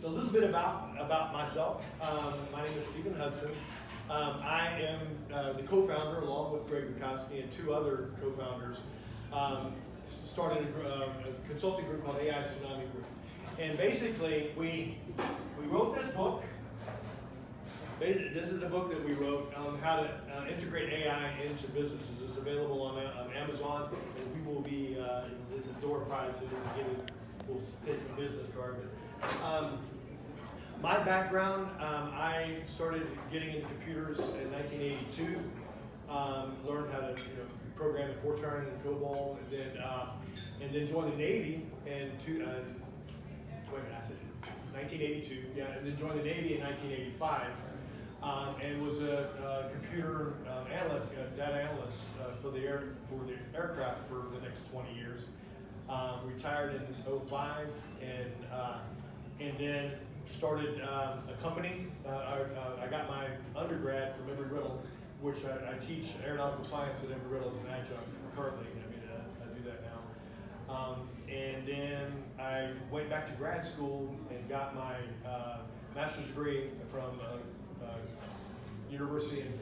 a little bit about myself. My name is Stephen Hudson. I am the co-founder, along with Greg Gutkowski and two other co-founders, started a consulting group called AI Tsunami Group. And basically, we wrote this book. This is the book that we wrote on how to integrate AI into businesses. It's available on Amazon, and we will be, there's a door prize that we'll take a business card. My background, I started getting into computers in 1982, learned how to program in Fortran and COBOL, and then joined the Navy in 1982, yeah, and then joined the Navy in 1985. And was a computer analyst, data analyst for the aircraft for the next 20 years. Retired in 2005, and then started a company. I got my undergrad from Embry-Riddle, which I teach aeronautical science at Embry-Riddle as an adjunct currently. I do that now. And then I went back to grad school and got my master's degree from university in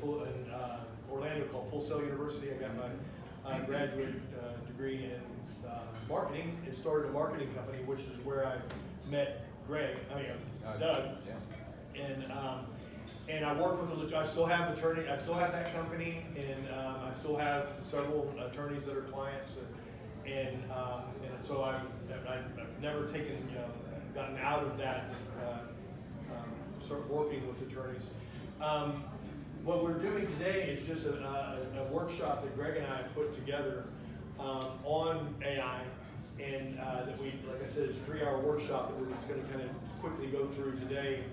Orlando called Full Sail University. I got my graduate degree in marketing and started a marketing company, which is where I met Doug. Yeah. And I work with I still have that company, and I still have several attorneys that are clients, and so I've never gotten out of that. Start working with attorneys. What we're doing today is just a workshop that Greg and I put together on AI, and that like I said, it's a 3-hour workshop that we're just going to kind of quickly go through today.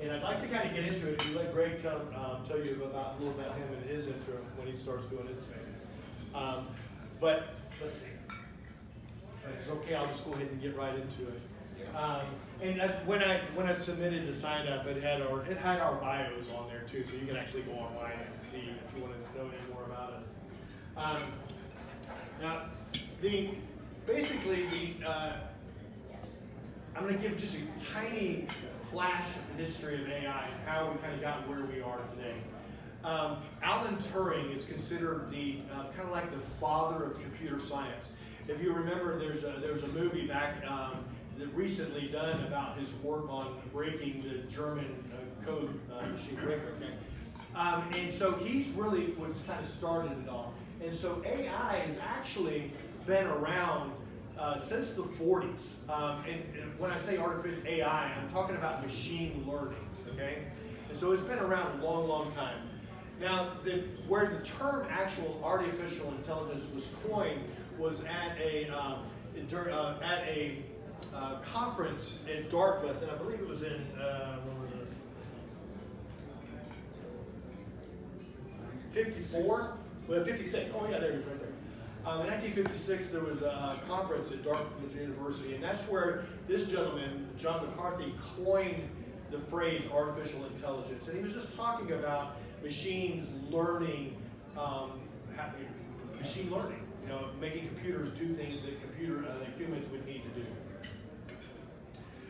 And I'd like to kind of get into it and let Greg tell you a little about him and his intro when he starts doing his thing. But let's see. If it's okay, I'll just go ahead and get right into it. And when I submitted the sign up, it had our bios on there too, so you can actually go online and see if you want to know any more about us. Now, I'm going to give just a tiny flash of the history of AI and how we kind of got where we are today. Alan Turing is considered the kind of like the father of computer science. If you remember, there was a movie back recently done about his work on breaking the German code machine breaker. Okay? And so he's really what's kind of started it all. And so AI has actually been around since the 40s. And when I say artificial AI, I'm talking about machine learning. Okay? And so it's been around a long, long time. Now, where the term actual artificial intelligence was coined was at a conference in Dartmouth, and I believe it was in, when was this? 54? Well, 56. Oh yeah, there it is right there. In 1956, there was a conference at Dartmouth University, and that's where this gentleman, John McCarthy, coined the phrase artificial intelligence. And he was just talking about machines learning, making computers do things that humans would need to do.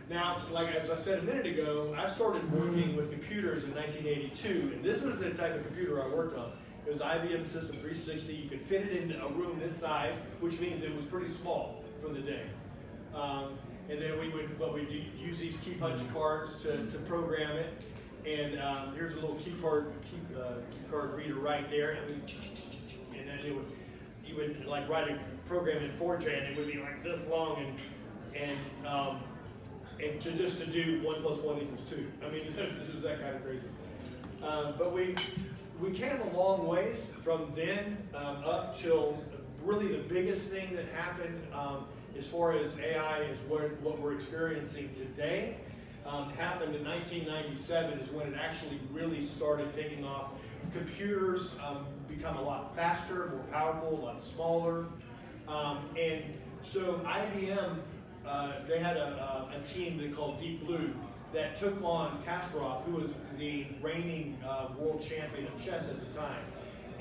Now, like as I said a minute ago, I started working with computers in 1982, and this was the type of computer I worked on. It was IBM System 360. You could fit it in a room this size, which means it was pretty small for the day. And then we would use these key punch cards to program it. And here's a little key card reader right there. And then you would like write a program in Fortran. It would be like this long, and to do 1 + 1 = 2. I mean, this is that kind of crazy. But we came a long ways from then up till really the biggest thing that happened as far as AI is what we're experiencing today. Happened in 1997 is when it actually really started taking off. Computers become a lot faster, more powerful, a lot smaller. And so IBM, they had a team they called Deep Blue that took on Kasparov, who was the reigning world champion of chess at the time,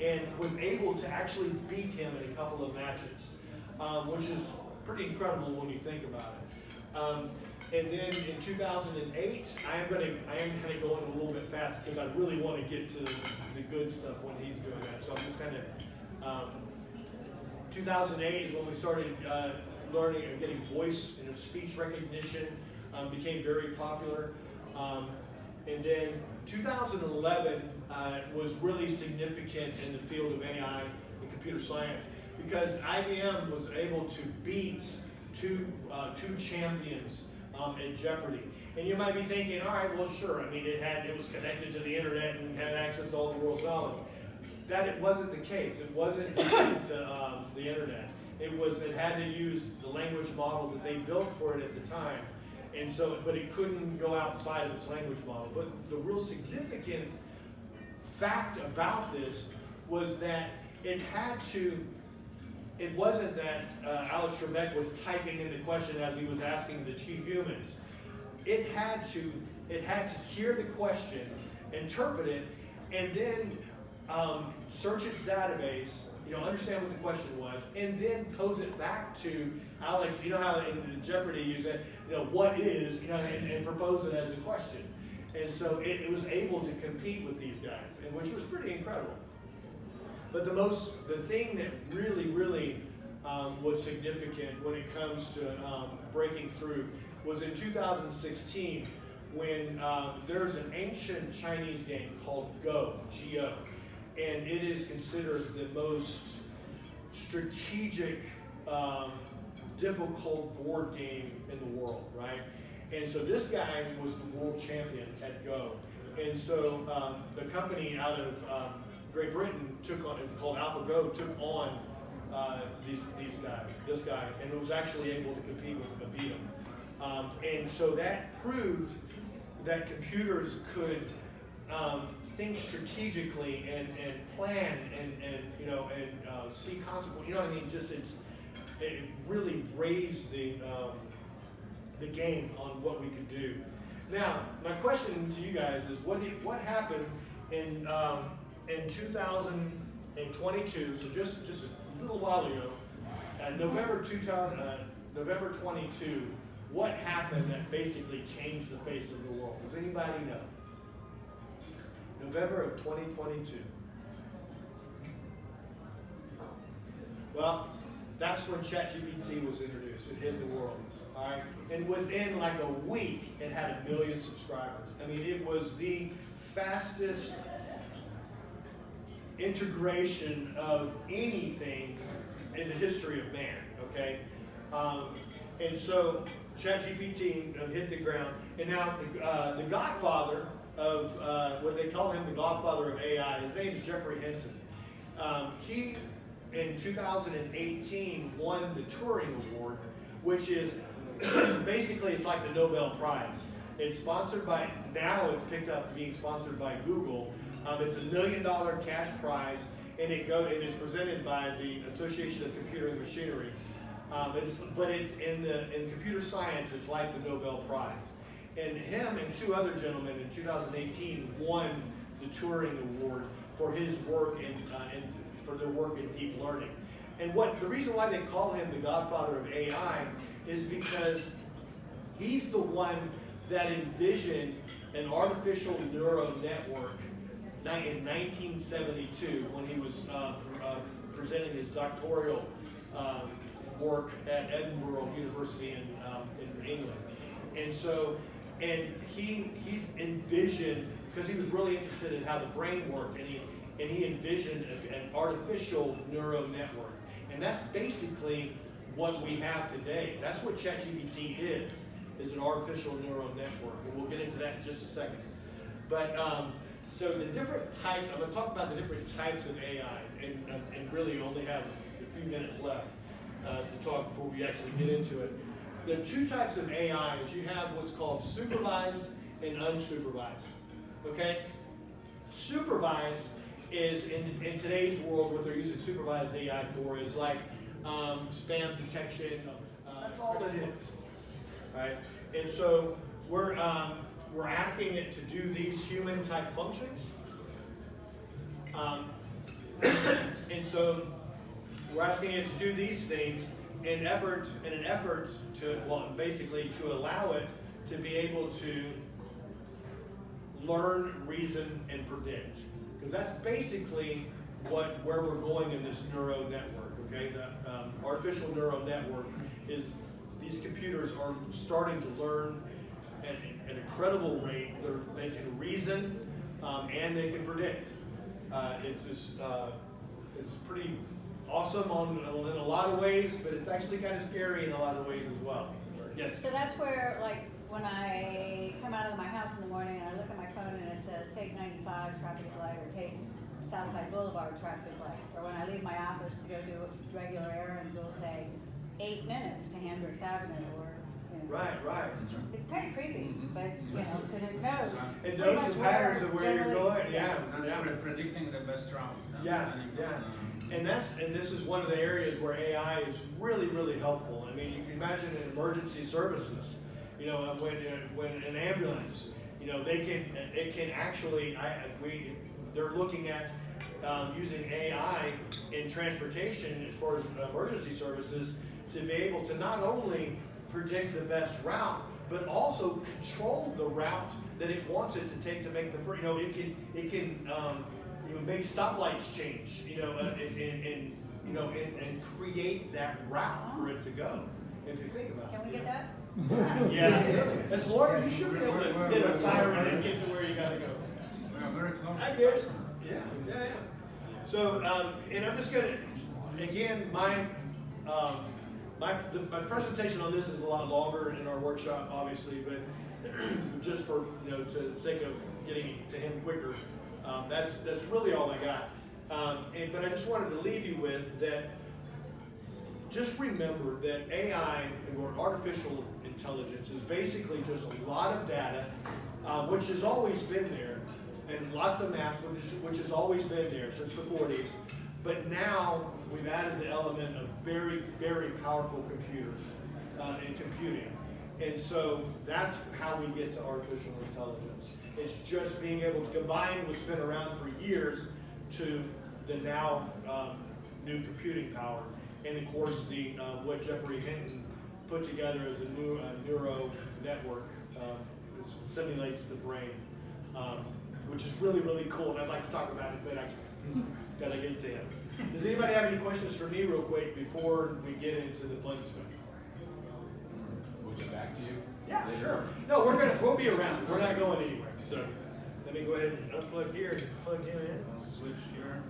and was able to actually beat him in a couple of matches, which is pretty incredible when you think about it. And then in 2008, I am kind of going a little bit fast because I really want to get to the good stuff when he's doing that. So I'm just kind of, 2008 is when we started learning and getting voice and speech recognition, became very popular. And then 2011 was really significant in the field of AI and computer science because IBM was able to beat two champions in Jeopardy. And you might be thinking, all right, well, sure. I mean, it was connected to the internet and had access to all the world's knowledge. That it wasn't the case. It wasn't connected to the internet. It had to use the language model that they built for it at the time. And so, but it couldn't go outside of its language model. But the real significant fact about this was that it wasn't that Alex Trebek was typing in the question as he was asking the two humans. It had to hear the question, interpret it, and then search its database, understand what the question was, and then pose it back to Alex. You know how in Jeopardy you say, what is, and propose it as a question. And so it was able to compete with these guys, and which was pretty incredible. But the thing that really, really was significant when it comes to breaking through was in 2016 when there's an ancient Chinese game called Go, G-O, and it is considered the most strategic, difficult board game in the world, right? And so this guy was the world champion at Go. And so the company out of Great Britain called AlphaGo took on this guy, and it was actually able to compete with him and beat him. And so that proved that computers could think strategically and plan and see consequences. It really raised the game on what we could do. Now, my question to you guys is, what happened in 2022? So just a little while ago, November 22. What happened that basically changed the face of the world? Does anybody know? November of 2022. Well, that's when ChatGPT was introduced. It hit the world. All right, and within like a week, it had 1 million subscribers. I mean, it was the fastest integration of anything in the history of man. Okay, and so ChatGPT hit the ground, and now the godfather of what they call him, the godfather of AI. His name is Jeffrey Hinton. He in 2018 won the Turing Award, which is basically it's like the Nobel Prize. It's sponsored by, now it's picked up being sponsored by Google. It's $1 million cash prize, and it is presented by the Association of Computer and Machinery. But it's in computer science, it's like the Nobel Prize. And him and two other gentlemen in 2018 won the Turing Award for his work and for their work in deep learning. And the reason why they call him the godfather of AI is because he's the one that envisioned an artificial neural network in 1972 when he was presenting his doctoral work at Edinburgh University in England. And so, he's envisioned, because he was really interested in how the brain worked, and he envisioned an artificial neural network. And that's basically what we have today. That's what ChatGPT is an artificial neural network. And we'll get into that in just a second. But so the different types, I'm going to talk about the different types of AI, and really only have a few minutes left to talk before we actually get into it. The two types of AI is you have what's called supervised and unsupervised. Okay? Supervised is, in today's world, what they're using supervised AI for is like spam detection. That's all it is. Right? And so we're asking it to do these human type functions. And so we're asking it to do these things, in an effort to, well, basically to allow it to be able to learn, reason, and predict. Because that's basically where we're going in this neural network, okay? The artificial neural network is, these computers are starting to learn at an incredible rate. They can reason and they can predict. It's pretty awesome in a lot of ways, but it's actually kind of scary in a lot of ways as well. Yes? So that's where, like, when I come out of my house in the morning and I look at my phone and it says take 95, traffic is light, or take Southside Boulevard, traffic is light. Or when I leave my office to go do regular errands, it'll say 8 minutes to Hendricks Avenue, or, you know. Right. It's kind of creepy, but, you know, because it knows. It knows the patterns of where you're going, That's predicting the best route. Yeah. And this is one of the areas where AI is really, really helpful. I mean, you can imagine in emergency services, you know, when an ambulance, you know, it can actually, they're looking at using AI in transportation as far as emergency services to be able to not only predict the best route, but also control the route that it wants it to take to make the, you know, it can you know, make stoplights change, you know, and create that route for it to go. If you think about it. Can we get that? Yeah. As a lawyer, you should be able to hit a siren and get to where you gotta go. We're very close. I get it. Yeah. So, and I'm just gonna, again, my presentation on this is a lot longer in our workshop, obviously, but just for, you know, to the sake of getting to him quicker, that's really all I got. But I just wanted to leave you with that. Just remember that AI, or artificial intelligence, is basically just a lot of data, which has always been there, and lots of math, which has always been there since the 40s. But now we've added the element of very, very powerful computers and computing. And so that's how we get to artificial intelligence. It's just being able to combine what's been around for years to the now new computing power. And of course, what Jeffrey Hinton put together as a new neuro network simulates the brain, which is really, really cool. And I'd like to talk about it, but I gotta get it to him. Does anybody have any questions for me real quick before we get into the fun stuff? We'll get back to you. Yeah, sure. No, we'll be around. We're not going anywhere. So let me go ahead and unplug here and plug him in. I'll switch here.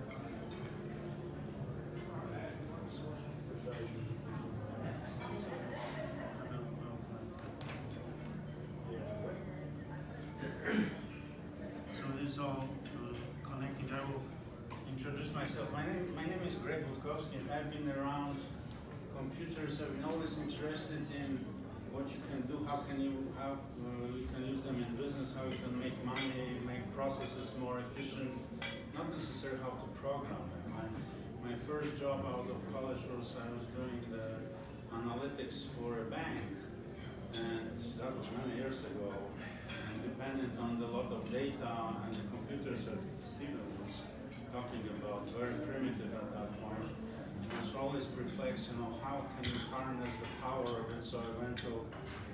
So this is all connecting. I will introduce myself. My name is Greg Gutkowski. I've been around computers. I've been always interested in what you can do, how you can use them in business, how you can make money, make processes more efficient, not necessarily how to program them. My first job out of college was I was doing the analytics for a bank, and that was many years ago. And dependent on the lot of data and the computers that Steven was talking about, very primitive at that point. I was always perplexed, how can you harness the power of it? So I went to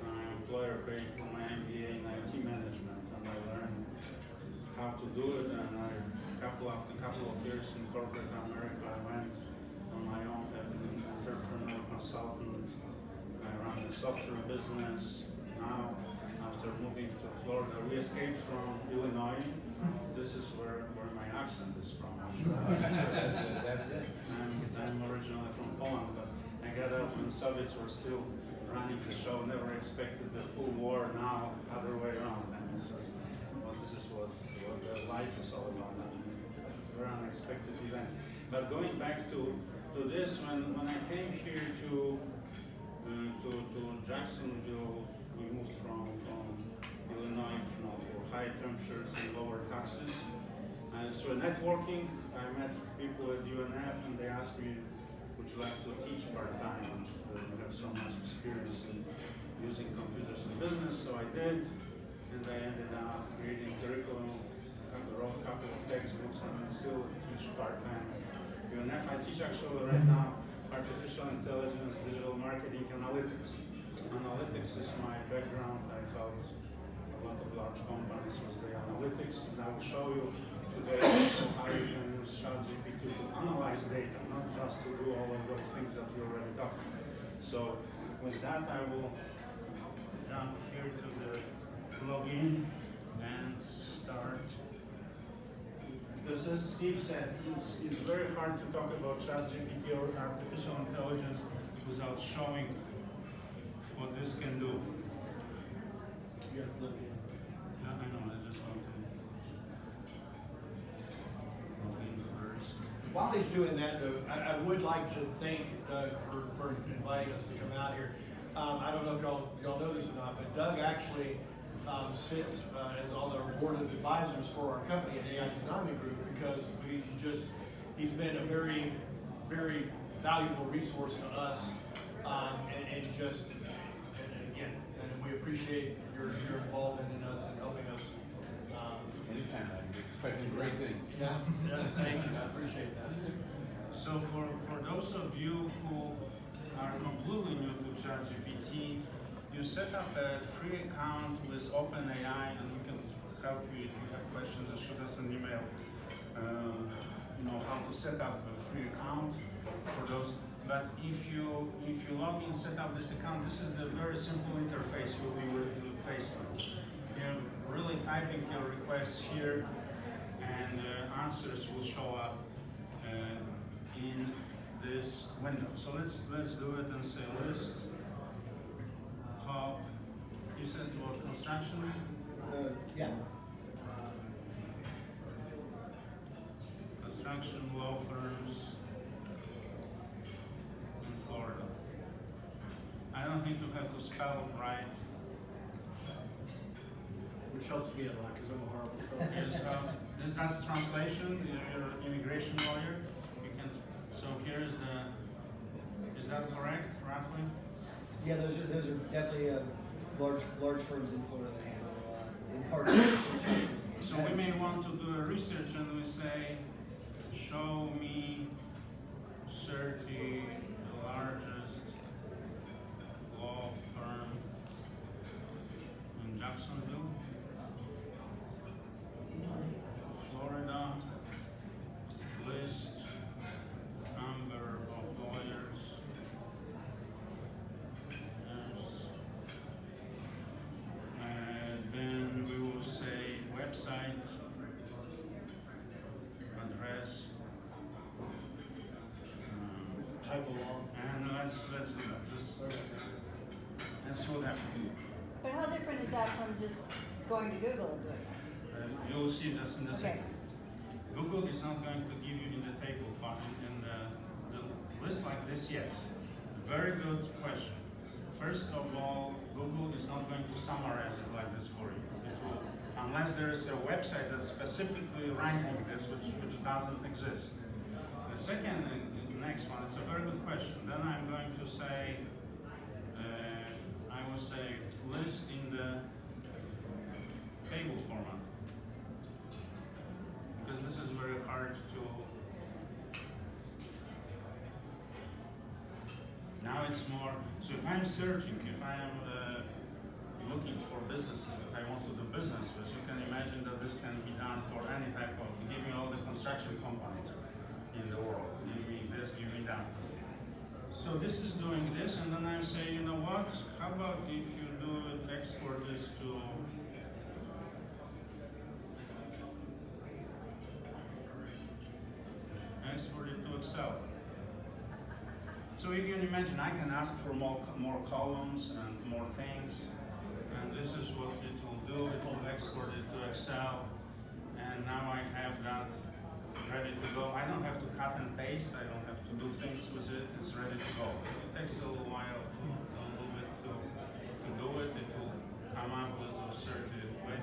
my employer paying for my MBA in IT management, and I learned how to do it. And after a couple of years in corporate America, I went on my own as an entrepreneur consultant. I ran the software business. Now, after moving to Florida, we escaped from Illinois. This is where my accent is from. That's it. I'm originally from Poland, but I got up when Soviets were still running the show. Never expected the full war. Now, other way around. And it's just, this is what life is all about. Very unexpected events. But going back to this, when I came here to Jacksonville, we moved from Illinois, for high temperatures and lower taxes. And so networking, I met people at UNF, and they asked me, would you like to teach part-time? You have so much experience in using computers in business, so I did. And I ended up creating curriculum, wrote a couple of textbooks, and I still teach part-time at UNF. I teach actually right now artificial intelligence, digital marketing, analytics. Analytics is my background. I helped a lot of large companies with the analytics, and I will show you today also how you can use ChatGPT to analyze data, not just to do all of those things that we already talked about. So with that, I will jump here to the login and start. Because as Steve said, it's very hard to talk about ChatGPT or artificial intelligence without showing what this can do. You have to look in. Yeah, I know, I just want to log in first. While he's doing that, though, I would like to thank Doug for inviting us to come out here. I don't know if y'all know this or not, but Doug actually sits as on our board of advisors for our company at AI Tsunami Group, because he's been a very, very valuable resource to us, and we appreciate your involvement in us and helping us. Anytime, I'm expecting great things. Yeah, thank you, I appreciate that. So for those of you who are completely new to ChatGPT, you set up a free account with OpenAI, and we can help you if you have questions. Just shoot us an email. You know how to set up a free account for those. But if you log in, set up this account, this is the very simple interface you'll be faced with. You're really typing your requests here, and answers will show up in this window. So let's do it and say list top. You said what, construction? Yeah. Construction law firms in Florida. I don't think to have to spell right. Which helps me a lot, because I'm a horrible speller. That's translation. You're an immigration lawyer. You can. So here's the. Is that correct, roughly? Yeah, those are definitely large firms in Florida that handle in part. So we may want to do a research and we say, show me 30 largest law firm in Jacksonville, Florida, list number of lawyers, yes. And then we will say website, address, Type along. and let's do that. Just let's do that. But how different is that from just going to Google and doing that? You'll see this in the Okay. second. Google is not going to give you in the table in the list like this. Yes, very good question. First of all, Google is not going to summarize it like this for you. It will, unless there is a website that's specifically ranking this, which doesn't exist. The second, next one, it's a very good question. Then I'm going to say, I will say list in the table format. Because this is very hard to. Now it's more, so if I'm searching, if I am looking for businesses that I want to do business with, you can imagine that this can be done for any type of, give me all the construction companies in the world. Give me this, give me that. So this is doing this, and then I say, you know what, how about if you do it, export this to export it to Excel. So you can imagine I can ask for more columns and more things, and this is what it will do. It will export it to Excel, and now I have that ready to go. I don't have to cut and paste. I don't have to do things with it. It's ready to go. It takes a little while, a little bit to do it. It will come up with those certain ways.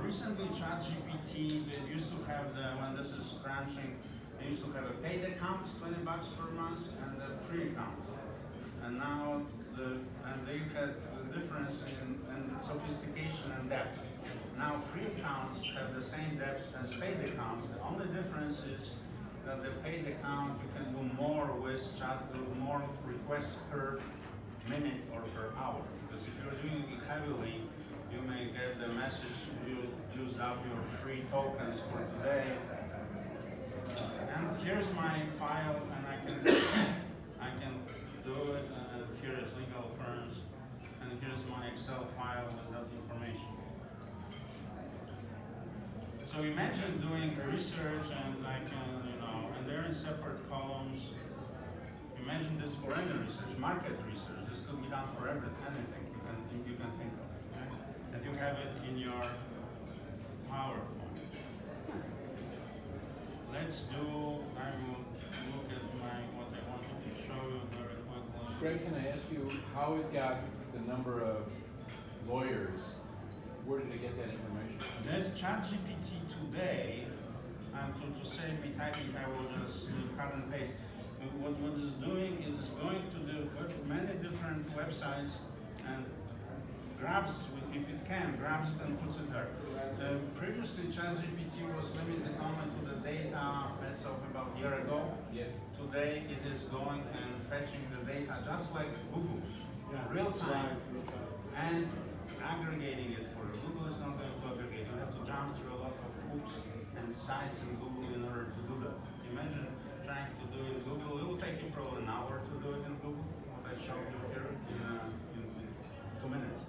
Recently, ChatGPT, they used to have when this is crunching, they used to have a paid account, $20 per month, and a free account. And now and they had the difference in sophistication and depth. Now free accounts have the same depth as paid accounts. The only difference is that the paid account you can do more with chat, more requests per minute or per hour. Because if you're doing it heavily, you may get the message you used up your free tokens for today. And here's my file, and I can do it. And here is legal firms, and here's my Excel file with that information. So imagine doing research, and I can, and they're in separate columns. Imagine this for any research, market research. This could be done for anything you can think of, okay? And you have it in your PowerPoint. Let's do. I will look at what I wanted to show you very quickly. Greg, can I ask you how it got the number of lawyers? Where did it get that information? There's ChatGPT today, and to save me typing, I will just cut and paste. What it's doing is going to the many different websites and grabs, if it can, grabs it and puts it there. Previously, ChatGPT was limited only to the data as of about a year ago. Yes. Today, it is going and fetching the data just like Google, real time, and aggregating it for you. Google is not going to aggregate. You have to jump through a lot of hoops and sites in Google in order to do that. Imagine trying to do it in Google. It will take you probably an hour to do it in Google, what I showed you here in 2 minutes.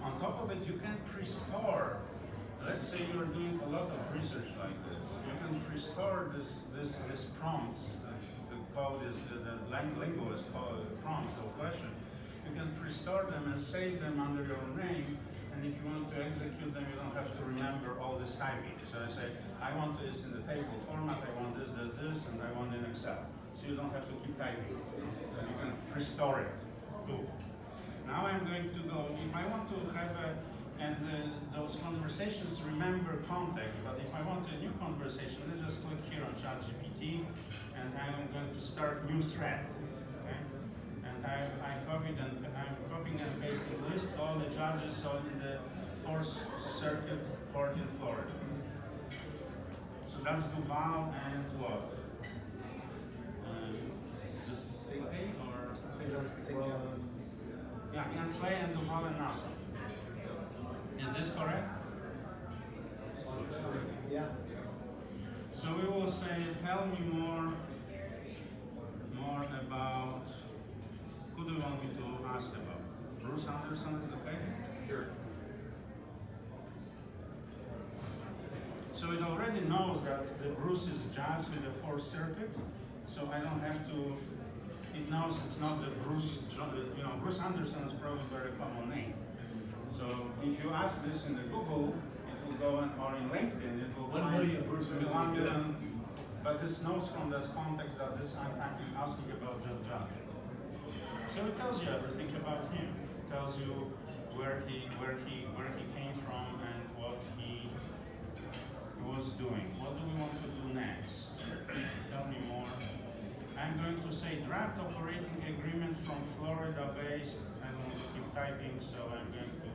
On top of it, you can pre-store. Let's say you're doing a lot of research like this. You can pre-store this prompts. The code is the linguist prompts of question. You can pre-store them and save them under your name. And if you want to execute them, you don't have to remember all this typing. So I say, I want this in the table format, I want this, and I want in Excel. So you don't have to keep typing. So you can pre-store it too. Now I'm going to go, if I want to have those conversations remember context, but if I want a new conversation, let's just click here on ChatGPT, and I'm going to start new thread. Okay? And I'm copying and pasting list all the judges in the 4th Circuit Court in Florida. So that's Duval and what? St. or St. John's. Yeah, and Clay and Duval and Nassau. Is this correct? Yeah. So we will say, tell me more about, who do you want me to ask about? Bruce Anderson is okay? Sure. So it already knows that the Bruce is judge in the 4th Circuit, so I don't have to, it knows it's not the Bruce, Bruce Anderson is probably a very common name. So if you ask this in the Google, it will go in, or in LinkedIn, it will 1 million Bruce Anderson. 1 million, but this knows from this context that this I'm asking about just judge. So it tells you everything about him. It tells you where he came from and what he was doing. What do we want to do next? Tell me more. I'm going to say draft operating agreement from Florida-based. I don't want to keep typing, so I'm going to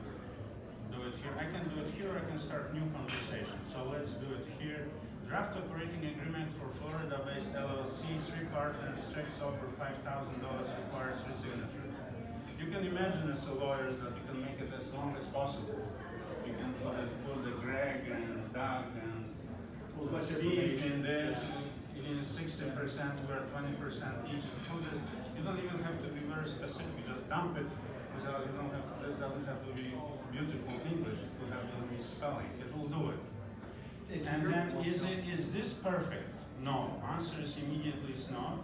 do it here. I can do it here. I can start new conversation. So let's do it here. Draft operating agreement for Florida-based LLC. 3 partners. Checks over $5,000. Requires 3 signatures. You can imagine as a lawyer that you can make it as long as possible. You can put the Greg and Doug and Steve in this. It is 60%, we're 20% each. You don't even have to be very specific. Just dump it. Without, this doesn't have to be beautiful English. It could have to be spelling. It will do it. And then, is this perfect? No. Answer is immediately it's not.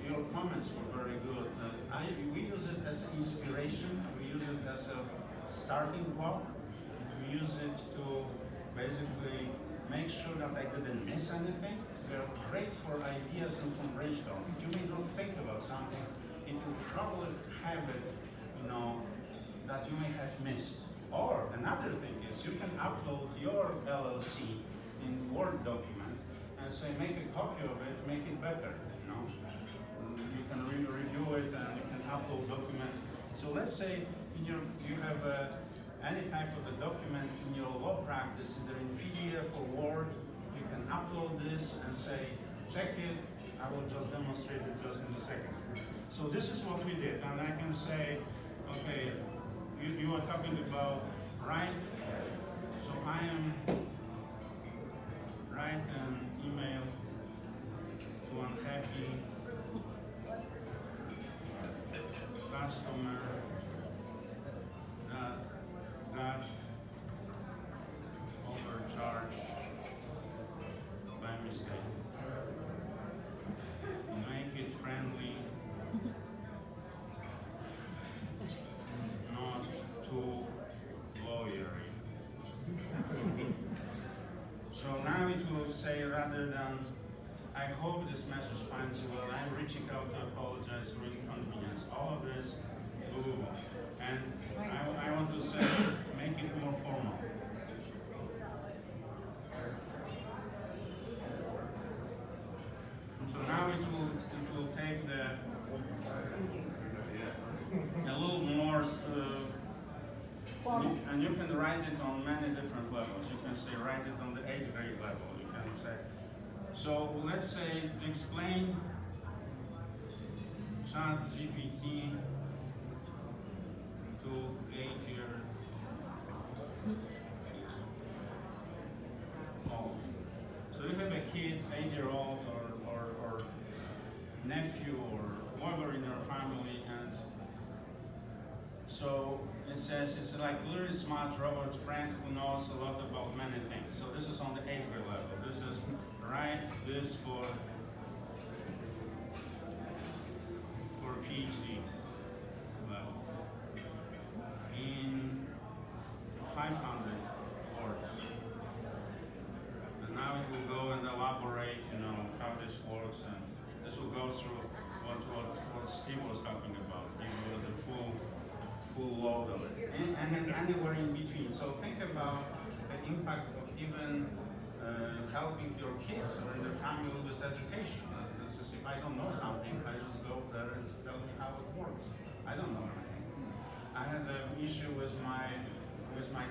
Your comments were very good. We use it as inspiration. We use it as a starting block. We use it to basically make sure that I didn't miss anything. They're great for ideas and from brainstorming. You may not think about something. It will probably have it, that you may have missed. Or another thing is you can upload your LLC in Word document and say make a copy of it, make it better. You can review it and you can upload upload documents. So let's say you have any type of a document in your law practice, either in PDF or Word, you can upload this and say, check it. I will just demonstrate it just in a second. So this is what we did, and I can say, okay, you are talking about right. So I am write an email to unhappy customer that got overcharged by mistake. Make it friendly, not too lawyery. So now it will say, rather than, I hope this message finds you well, I'm reaching out to apologize for inconvenience. All of this, blah, blah, blah. And I want to say, make it more formal. So now it will take a little more, and you can write it on many different levels. You can say write it on the 8th grade level. You can say, so let's say explain ChatGPT to 8-year old. So you have a kid, 8-year-old, or nephew, or whoever in your family, and so it says it's like really smart robot friend who knows a lot about many things. So this is on the 8th grade level. This is write this for PhD level in 500 words. And now it will go and elaborate, how this works, and this will go through what Steve was talking about, the full load of it, and then anywhere in between. So think about the impact of even helping your kids or in their family with this education. This is, if I don't know something, I just go there and tell me how it works. I don't know anything. I had an issue with my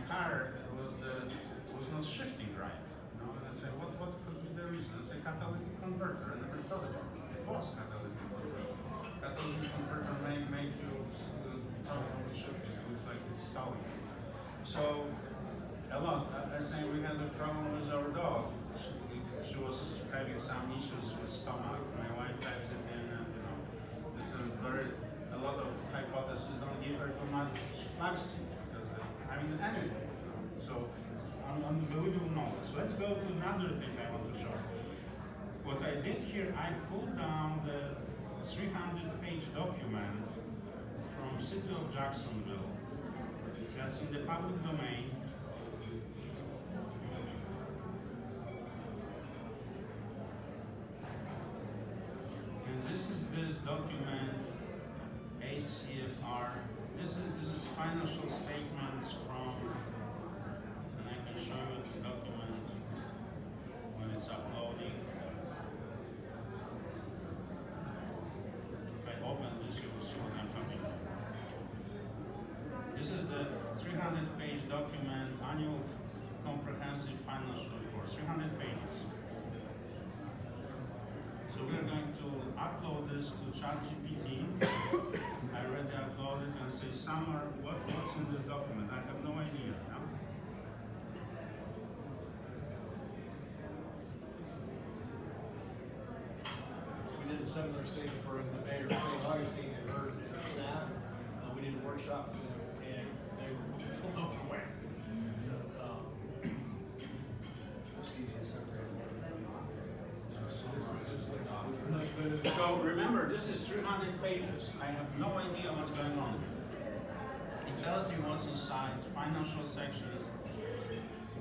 car. It was not shifting right. And I said, what could be the reason? I said, catalytic converter. I never thought about it. It was catalytic converter. Catalytic converter may make you shifting. It looks like it's stalling. So a lot. I say we had a problem with our dog. She was having some issues with stomach. My wife types it in, and there's a lot of hypotheses. Don't give her too much flaxseed because anything. So unbelievable knowledge. Let's go to another thing I want to show. What I did here, I pulled down the 300-page document from City of Jacksonville. That's in the public domain. And this is this document, ACFR. This is financial statements from, and I can show you the document when it's uploading. If I open this, you will see what I'm talking about. This is the 300-page document, annual comprehensive financial report, 300 pages. So we're going to upload this to ChatGPT. I already uploaded and say, Summer, what's in this document? I have no idea. No? We did a similar thing for the mayor of St. Augustine and her staff. We did a workshop for them, and they were blown away. So remember, this is 300 pages. I have no idea what's going on. It tells you what's inside, financial sections.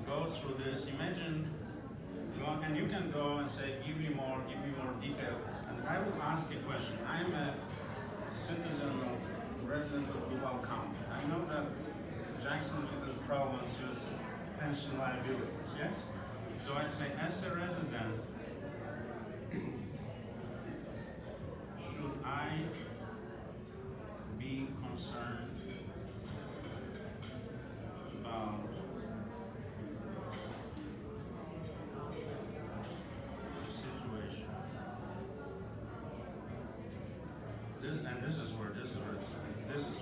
Go through this. Imagine, and you can go and say, give me more detail. And I will ask a question. I'm a resident of Duval County. I know that Jacksonville has problems with pension liabilities, yes? So I say, as a resident, should I concerned about the situation. This is where this is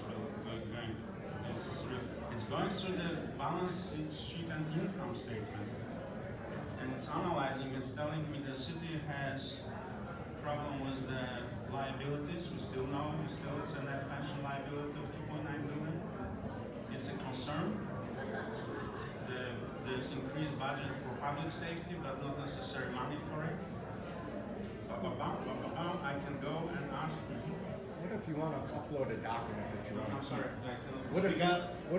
really going. It's going through the balance sheet and income statement, and it's analyzing. It's telling me the city has problem with the liabilities. We still know it's a net pension liability of 2.9 billion. It's a concern. There's increased budget for public safety, but not necessary money for it. I can go and ask. What if you want to upload a document that you want to I'm sorry. What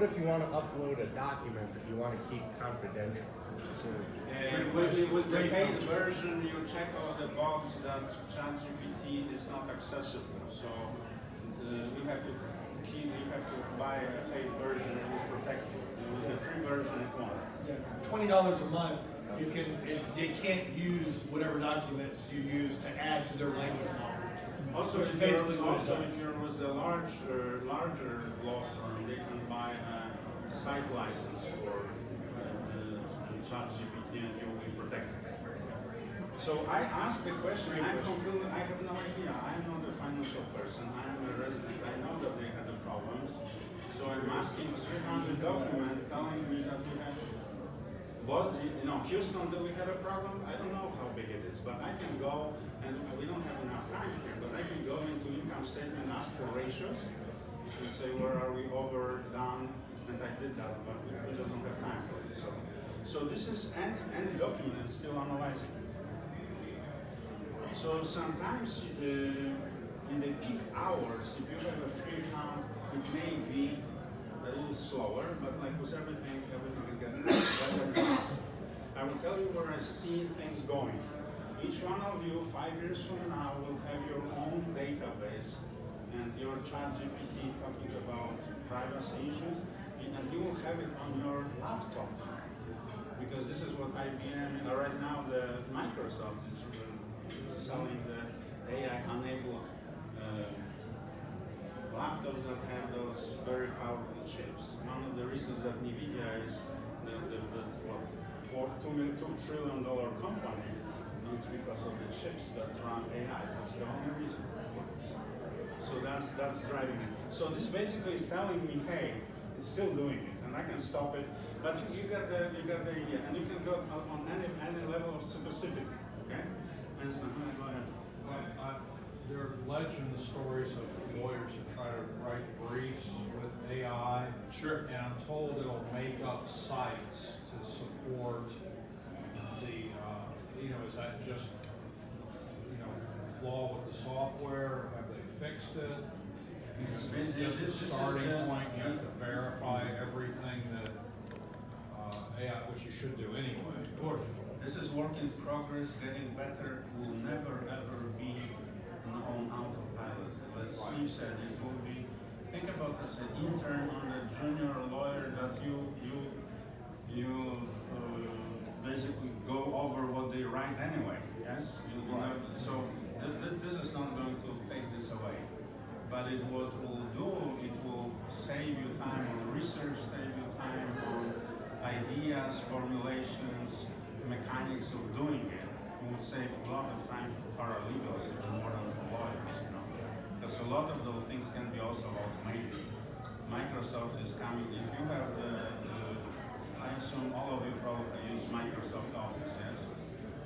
if you want to upload a document that you want to keep confidential? With the paid version, you check all the box that ChatGPT is not accessible. So you have to buy a paid version and it will protect you. With the free version, it won't. Yeah, $20 a month, they can't use whatever documents you use to add to their language model. Also, Which is if basically you're, what it also does. if you're with a larger law firm, they can buy a site license for ChatGPT and you will be protected. So I asked the question, I have no idea. I'm not a financial person. I'm a resident. I know that they had the problems. So I'm asking 300 documents telling me that we have, Houston, do we have a problem? I don't know how big it is, but I can go, and we don't have enough time here, but I can go into income statement and ask for ratios and say where are we over, down, and I did that, but we just don't have time for it. So this is any document that's still analyzing. So sometimes in the peak hours, if you have a free account, it may be a little slower, but like with everything will get better and faster. I will tell you where I see things going. Each one of you, 5 years from now, will have your own database and your ChatGPT talking about privacy issues, and you will have it on your laptop. Because this is what IBM, right now the Microsoft is selling the AI-enabled laptops that have those very powerful chips. One of the reasons that NVIDIA is the $2 trillion company, it's because of the chips that run AI. That's the only reason. So that's driving it. So this basically is telling me, hey, it's still doing it, and I can stop it. But you got the idea, and you can go on any level of specificity. Okay? And so go ahead. Well, there are legend stories of lawyers who try to write briefs with AI. Sure. And I'm told it'll make up sites to support the, is that just, flaw with the software? Have they fixed it? Is it just a starting point? You have to verify everything that AI, which you should do anyway. Of course. This is work in progress, getting better. Will never ever be on autopilot. As Steve said, it will be. Think about as an intern on a junior lawyer that you basically go over what they write anyway. Yes, you will have, so this is not going to take this away. But what it will do, it will save you time on research, save you time on ideas, formulations, mechanics of doing it. It will save a lot of time for paralegals and more than for lawyers, because a lot of those things can be also automated. Microsoft is coming. If you have, I assume all of you probably use Microsoft Office, yes?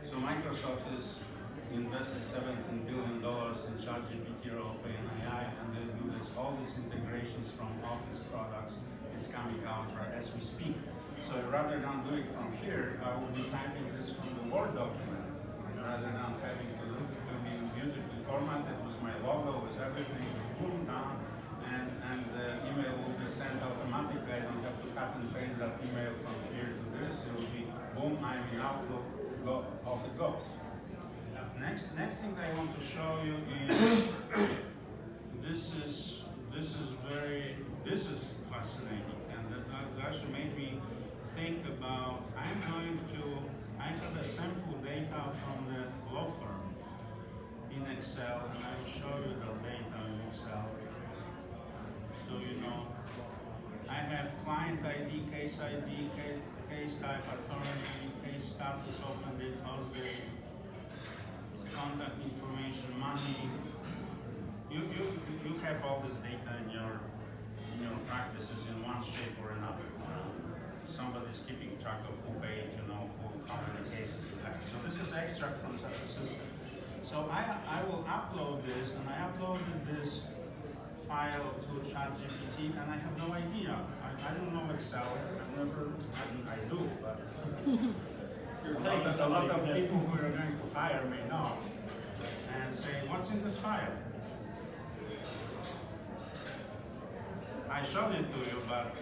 So Microsoft is invested $17 billion in ChatGPT or OpenAI, and they do this. All these integrations from Office products is coming out as we speak. So rather than do it from here, I will be typing this from the Word document, rather than having to look to be beautifully formatted with my logo, with everything, boom, down, and the email will be sent automatically. I don't have to cut and paste that email from here to this. It will be boom, I'm in Outlook, off it goes. Next thing I want to show you is this is fascinating, and that actually made me think about. I have a sample data from the law firm in Excel, and I will show you the data in Excel. So you ID, case type, attorney, case status, open date, close date, contact information, money. You have all this data in your practices in one shape or another. Somebody's keeping track of who paid, how many cases you have. So this is extract from such a system. So I will upload this, and I uploaded this file to ChatGPT, and I have no idea. I don't know Excel. I do, but a lot of people who are going to fire may know, and say, what's in this file? I showed it to you, but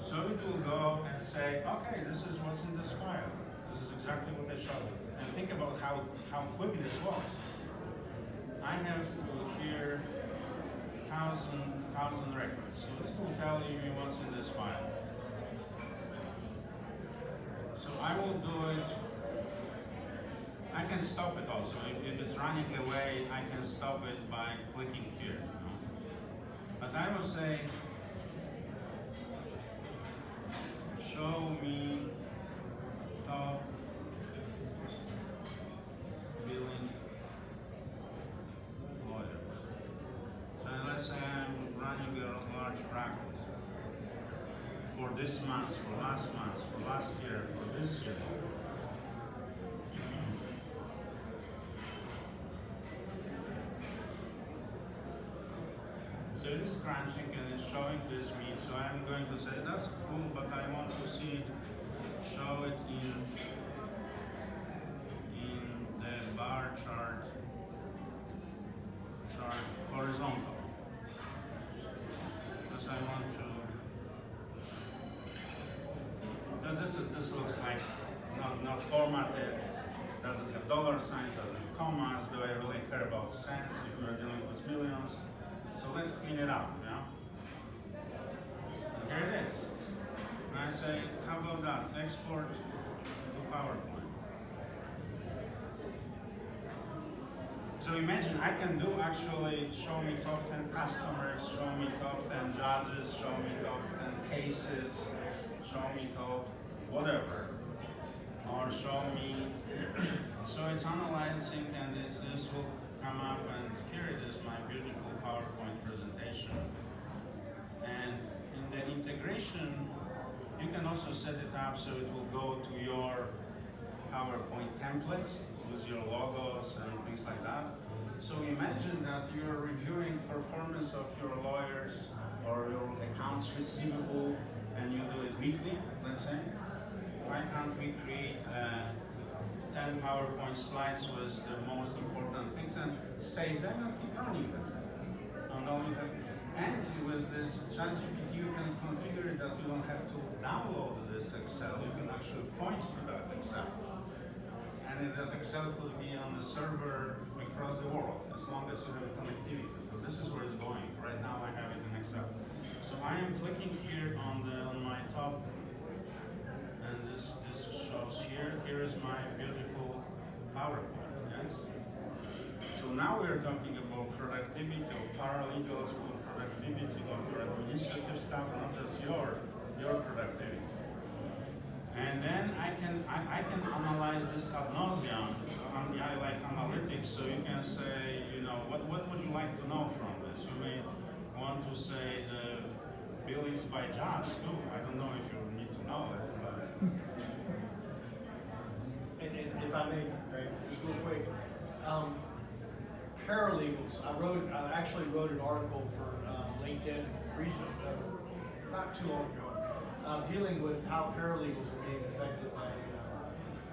so it will go and say, okay, this is what's in this file. This is exactly what I showed you. And think about how quick this was. I have here 1,000 records. So it will tell you what's in this file. So I will do it. I can stop it also. If it's running away, I can stop it by clicking here. But I will say, show me top billing lawyers. So let's say I'm running a large practice for this month, for last month, for last year, for this year. So it is crunching and it's showing this meat. So I'm going to say that's cool, but I want to see it, show it in the bar chart horizontal. Because I want to. This looks like not formatted. Doesn't have dollar signs, doesn't have commas. Do I really care about cents if we're dealing with millions? So let's clean it up, And here it is. And I say, how about that? Export to PowerPoint. So imagine I can do actually show me top 10 customers, show me top 10 judges, show me top 10 cases, show me top whatever, or show me. So it's analyzing, and this will come up, and here it is, my beautiful PowerPoint presentation. And in the integration, you can also set it up so it will go to your PowerPoint templates with your logos and things like that. So imagine that you're reviewing performance of your lawyers or your accounts receivable, and you do it weekly, let's say. Why can't we create 10 PowerPoint slides with the most important things and save them and keep running them? And all you have, and with the ChatGPT, you can configure it that you don't have to download this Excel. You can actually point to that Excel, and that Excel could be on the server across the world as long as you have connectivity. So this is where it's going. Right now, I have it in Excel. So I am clicking here on my top. And this shows here. Here is my beautiful PowerPoint. Yes. So now we are talking about productivity of paralegals, productivity of your administrative staff, not just your productivity. And then I can analyze this ad nauseum. I like analytics, so you can say, what would you like to know from this? You may want to say the billings by judge too. I don't know if you need to know it. And if I may, Greg, just real quick, paralegals. I actually wrote an article for LinkedIn recently, not too long ago, dealing with how paralegals are being affected by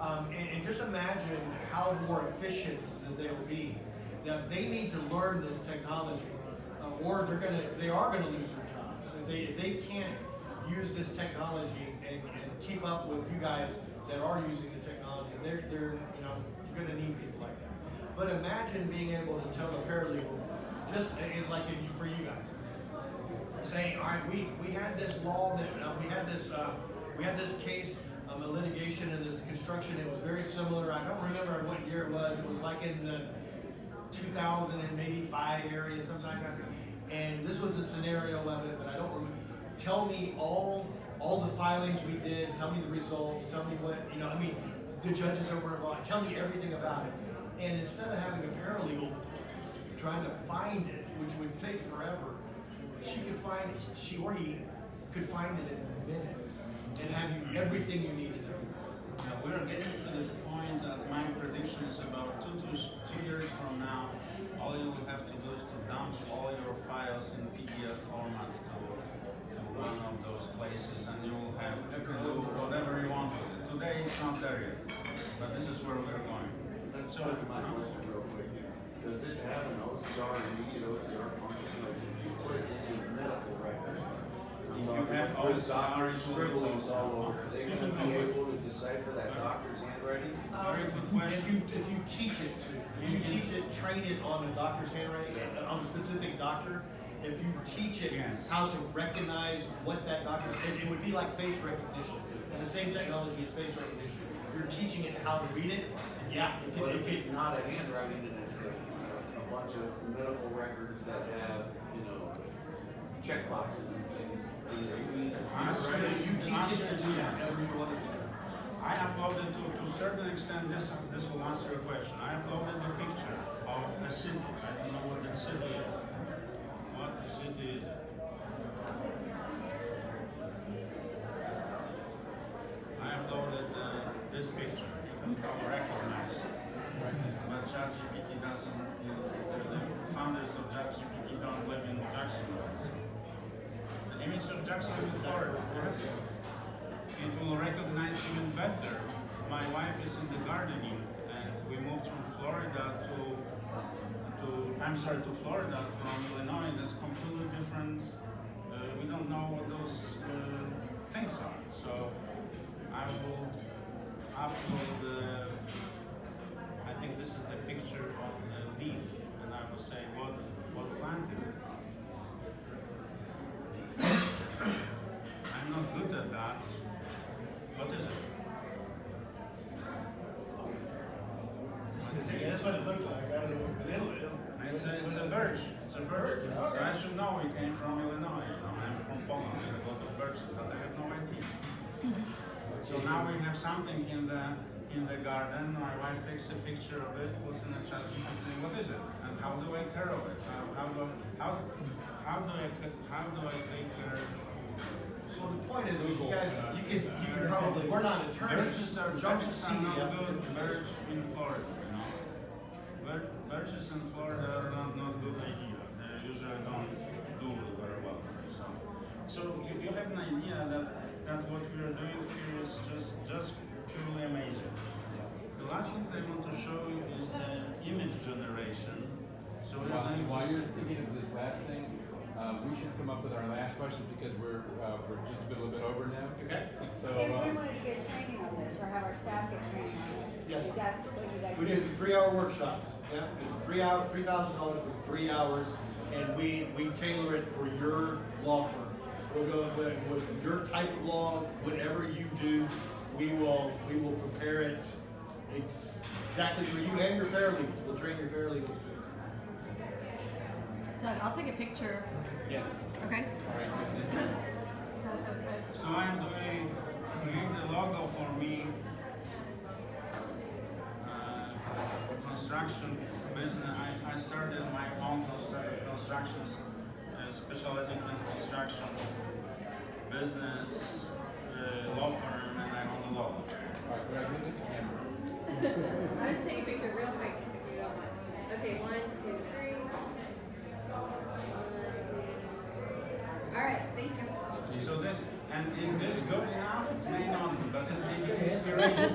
AI. And just imagine how more efficient that they will be. Now, they need to learn this technology, or they are gonna lose their jobs. If they can't use this technology and keep up with you guys that are using the technology, they're gonna need people like that. But imagine being able to tell a paralegal, for you guys, saying, all right, we had this law that we had this case, a litigation in this construction. It was very similar. I don't remember what year it was. It was like in the 2005 area, something like that. And this was a scenario of it, but I don't remember. Tell me all all the filings we did, tell me the results, tell me what, you know, I mean, the judges that were involved, tell me everything about it. And instead of having a paralegal trying to find it, which would take forever, she or he could find it in minutes and have you everything you needed. Yeah, we're getting to the point that my prediction is about 2 years from now, all you will have to do is to dump all your files in PDF format to one of those places, and you will have to do whatever you want with it. Today it's not there yet, but this is where we're going. Let's talk about my question real quick. Does it have an OCR, immediate OCR function? Like if you put it in your medical record, If you have with OCR, doctor's it will be scribblings OCR. all over, are they Speaking gonna be of- able to decipher that doctor's handwriting? Very good question. If you teach it to, if you teach it, train it on a doctor's handwriting, on a specific doctor, if you teach it Yes. how to recognize what that doctor, it would be like face recognition. It's the same technology as face recognition. You're teaching it how to read it, and yeah, But if it it's can, not a handwriting and it's a bunch of medical records that have, you know, check boxes and things, then they need a handwriting. you teach it to do whatever you want it to do. I uploaded to a certain extent, this will answer your question. I uploaded a picture of a city. I don't know what the city is. What city is it? I uploaded this picture. You can probably recognize it. But ChatGPT doesn't, the founders of ChatGPT don't live in Jacksonville. The image of Jacksonville, Florida. Yes. It will recognize even better. My wife is in the gardening, and we moved from Florida to Florida from Illinois. That's completely different. We don't know what those things are. So I will upload. I think this is the picture of the leaf, and I will say what plant is it. I'm not good at that. What is it? Yeah, that's what it looks like. I don't know what vanilla is. It's a birch. It's a birch. So I should know it came from Illinois. You know, I'm from Poland. There's a lot of birches, but I have no idea. So now we have something in the garden. My wife takes a picture of it, puts in a chat, what is it, and how do I care of it? How do I take care? So the point is, you guys, you can probably, we're not attorneys. Birches are Y'all can not see the good. Birch in Florida, you know. Birches in Florida are not good idea. They usually don't do very well. So you have an idea that what we are doing here is just purely amazing. The last thing I want to show you is the image generation. So we're going to While you're thinking of this last thing, we should come up with our last question because we're just a little bit over now. Okay. So If we wanted to get training on this, or have our staff get training on it, Yes. that's what you guys We do. do 3-hour workshops. Yeah, it's 3 hours, $3,000 for 3 hours, and we tailor it for your law firm. We'll go with your type of law, whatever you do, we will prepare it exactly for you and your paralegals. We'll train your paralegals too. Doug, I'll take a picture. yes. Okay. All right. Good. That's okay. So I'm creating the logo for me. Construction business. I started my own construction, specializing in construction business, law firm, and I own the law. All right, Greg, look at the camera. I'll just take a picture real quick if you don't mind. Okay, 1, 2, 3. 1, 2. All right, thank you. So then, and is this good enough? It may not be, but this may be inspiration.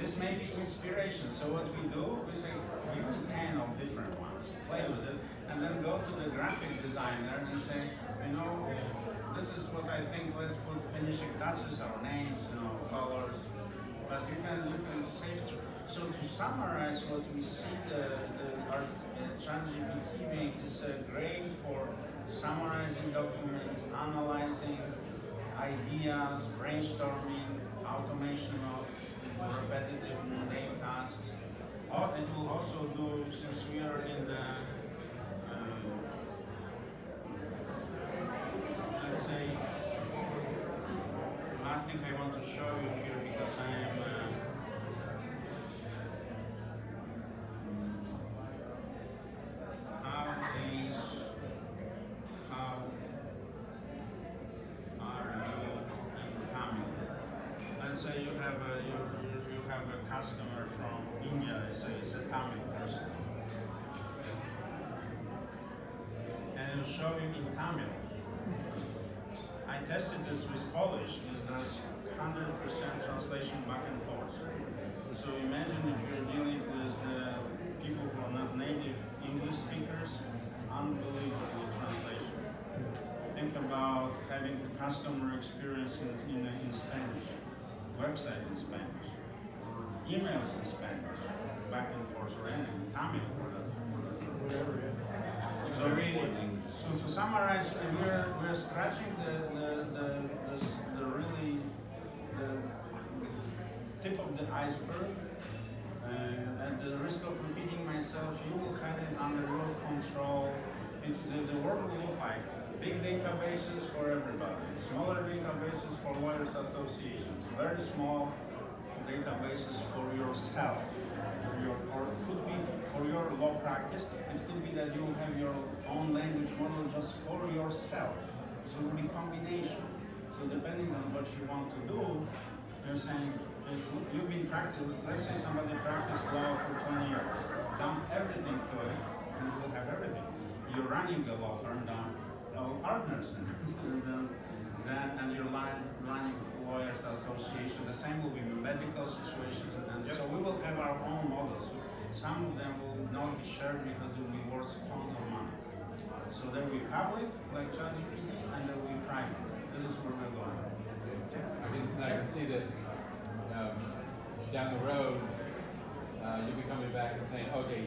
This may be inspiration. So what we do, we say, give me 10 of different ones, play with it, and then go to the graphic designer and say, you know, this is what I think. Let's put finishing touches, our names, you know, colors. But you can save. So to summarize, what we see our ChatGPT being is great for summarizing documents, analyzing ideas, brainstorming, automation of repetitive mundane tasks. It will also do, since we are in the let's say customer from India, it's a Tamil person. And it was showing in Tamil. I tested this with Polish, and that's 100% translation back and forth. So imagine if you're dealing with the people who are not native English speakers, unbelievable translation. Think about having a customer experience in Spanish, website in Spanish, emails in Spanish, back and forth, or anything, Tamil for that. Whatever, yeah. So to summarize, we're scratching the really the tip of the iceberg. At the risk of repeating myself, you will have it under your control. The world will look like big databases for everybody, smaller databases for lawyers associations, very small databases for yourself, or it could be for your law practice. It could be that you will have your own language model just for yourself. So it will be combination. So depending on what you want to do, you're saying, if you've been practicing, let's say somebody practiced law for 20 years, dump everything to it, and you will have everything. You're running the law firm, dump all partners, and you're running lawyers association. The same will be medical situation, and so we will have our own models. Some of them will not be shared because it will be worth tons of money. So there will be public, like ChatGPT, and there will be private. This is where we're going. I can see that down the road, you'll be coming back and saying, okay,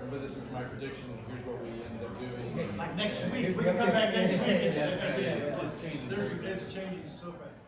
remember this is my prediction, here's what we ended up doing. Like next week, we can come back next week. Yeah, it's changing. It's changing so fast.